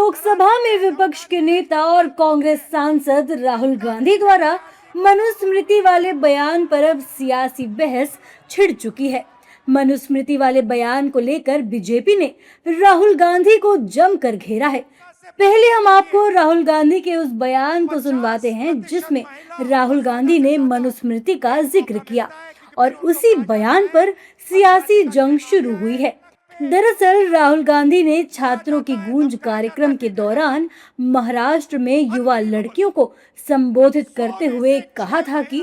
लोकसभा में विपक्ष के नेता और कांग्रेस सांसद राहुल गांधी द्वारा मनुस्मृति वाले बयान पर अब सियासी बहस छिड़ चुकी है। मनुस्मृति वाले बयान को लेकर बीजेपी ने राहुल गांधी को जमकर घेरा है। पहले हम आपको राहुल गांधी के उस बयान को सुनवाते हैं जिसमें राहुल गांधी ने मनुस्मृति का जिक्र किया और उसी बयान पर सियासी जंग शुरू हुई है। दरअसल राहुल गांधी ने छात्रों की गूंज कार्यक्रम के दौरान महाराष्ट्र में युवा लड़कियों को संबोधित करते हुए कहा था कि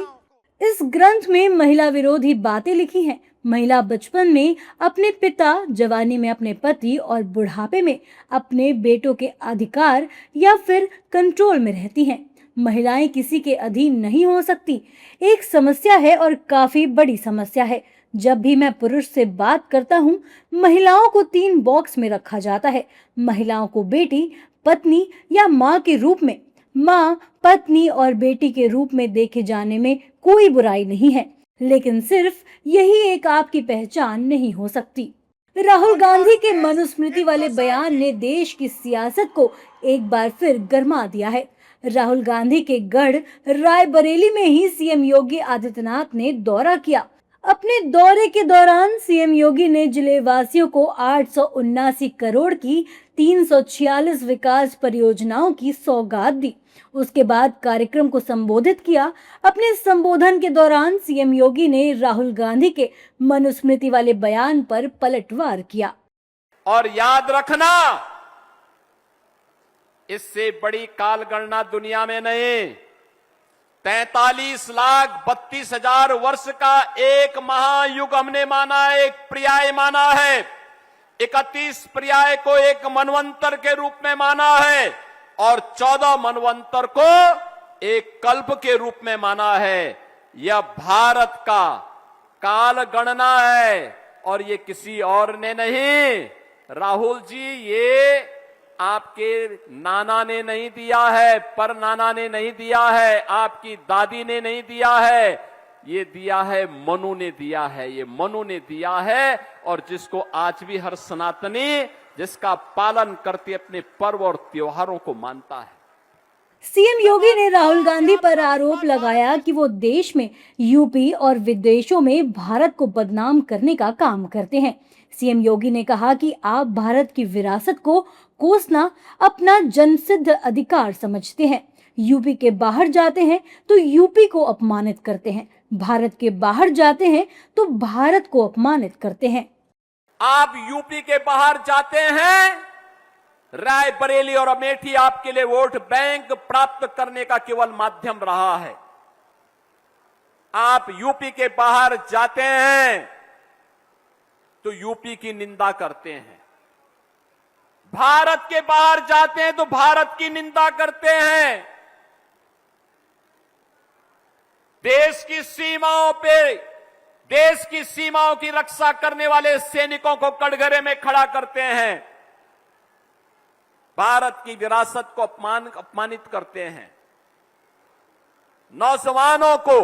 इस ग्रंथ में महिला विरोधी बातें लिखी हैं। महिला बचपन में अपने पिता, जवानी में अपने पति और बुढ़ापे में अपने बेटों के अधिकार या फिर कंट्रोल में रहती हैं। महिलाएं किसी के अधीन नहीं हो सकती। एक समस्या है और काफी बड़ी समस्या है। जब भी मैं पुरुष से बात करता हूँ, महिलाओं को 3 बॉक्स में रखा जाता है। महिलाओं को बेटी, पत्नी या माँ के रूप में। माँ, पत्नी और बेटी के रूप में देखे जाने में कोई बुराई नहीं है, लेकिन सिर्फ यही एक आपकी पहचान नहीं हो सकती। राहुल गांधी के मनुस्मृति वाले बयान ने देश की सियासत को एक बार फिर गरमा दिया है। राहुल गांधी के गढ़ रायबरेली में ही सीएम योगी आदित्यनाथ ने दौरा किया। अपने दौरे के दौरान सीएम योगी ने जिले वासियों को 879 करोड़ की 346 विकास परियोजनाओं की सौगात दी। उसके बाद कार्यक्रम को संबोधित किया। अपने संबोधन के दौरान सीएम योगी ने राहुल गांधी के मनुस्मृति वाले बयान पर पलटवार किया। और याद रखना, इससे बड़ी कालगणना दुनिया में नहीं। 43,32,000 वर्ष का एक महायुग हमने माना है, एक पर्याय माना है। 31 पर्याय को एक मनवंतर के रूप में माना है और 14 मनवंतर को एक कल्प के रूप में माना है। यह भारत का काल गणना है और ये किसी और ने नहीं। राहुल जी, ये आपके नाना ने नहीं दिया है, पर नाना ने नहीं दिया है, आपकी दादी ने नहीं दिया है, ये दिया है मनु ने दिया है। ये मनु ने दिया है और जिसको आज भी हर सनातनी जिसका पालन करते अपने पर्व और त्योहारों को मानता है। सीएम योगी ने राहुल गांधी पर आरोप लगाया कि वो देश में, यूपी और विदेशों में भारत को बदनाम करने का काम करते हैं। सीएम योगी ने कहा कि आप भारत की विरासत को कोसना अपना जन्मसिद्ध अधिकार समझते हैं। यूपी के बाहर जाते हैं तो यूपी को अपमानित करते हैं, भारत के बाहर जाते हैं तो भारत को अपमानित करते हैं। आप यूपी के बाहर जाते हैं, रायबरेली और अमेठी आपके लिए वोट बैंक प्राप्त करने का केवल माध्यम रहा है। आप यूपी के बाहर जाते हैं तो यूपी की निंदा करते हैं, भारत के बाहर जाते हैं तो भारत की निंदा करते हैं। देश की सीमाओं पे, देश की सीमाओं की रक्षा करने वाले सैनिकों को कटघरे में खड़ा करते हैं। भारत की विरासत को अपमानित करते हैं। नौजवानों को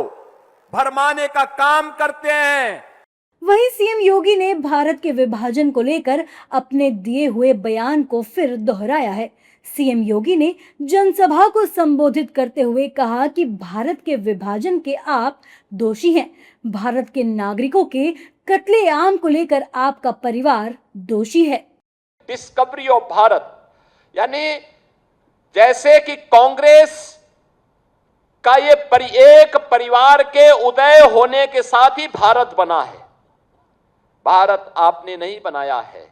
भरमाने का काम करते हैं। वहीं सीएम योगी ने भारत के विभाजन को लेकर अपने दिए हुए बयान को फिर दोहराया है। सीएम योगी ने जनसभा को संबोधित करते हुए कहा कि भारत के विभाजन के आप दोषी हैं। भारत के नागरिकों के कत्लेआम को लेकर आपका परिवार दोषी है। डिस्कवरी ऑफ भारत, यानी जैसे कि कांग्रेस का ये एक परिवार के उदय होने के साथ ही भारत बना है। भारत आपने नहीं बनाया है।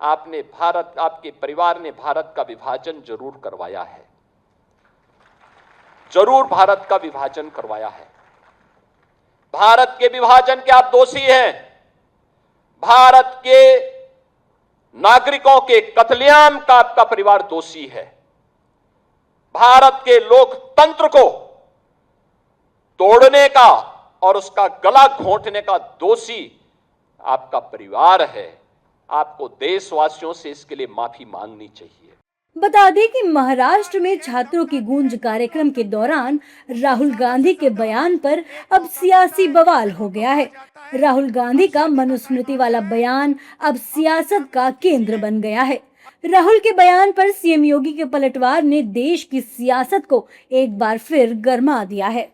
आपके परिवार ने भारत का विभाजन जरूर करवाया है, जरूर भारत का विभाजन करवाया है। भारत के विभाजन के आप दोषी हैं। भारत के नागरिकों के कत्लेआम का आपका परिवार दोषी है। भारत के लोकतंत्र को तोड़ने का और उसका गला घोंटने का दोषी आपका परिवार है। आपको देशवासियों से इसके लिए माफी मांगनी चाहिए। बता दें कि महाराष्ट्र में छात्रों की गूंज कार्यक्रम के दौरान राहुल गांधी के बयान पर अब सियासी बवाल हो गया है। राहुल गांधी का मनुस्मृति वाला बयान अब सियासत का केंद्र बन गया है। राहुल के बयान पर सीएम योगी के पलटवार ने देश की सियासत को एक बार फिर गरमा दिया है।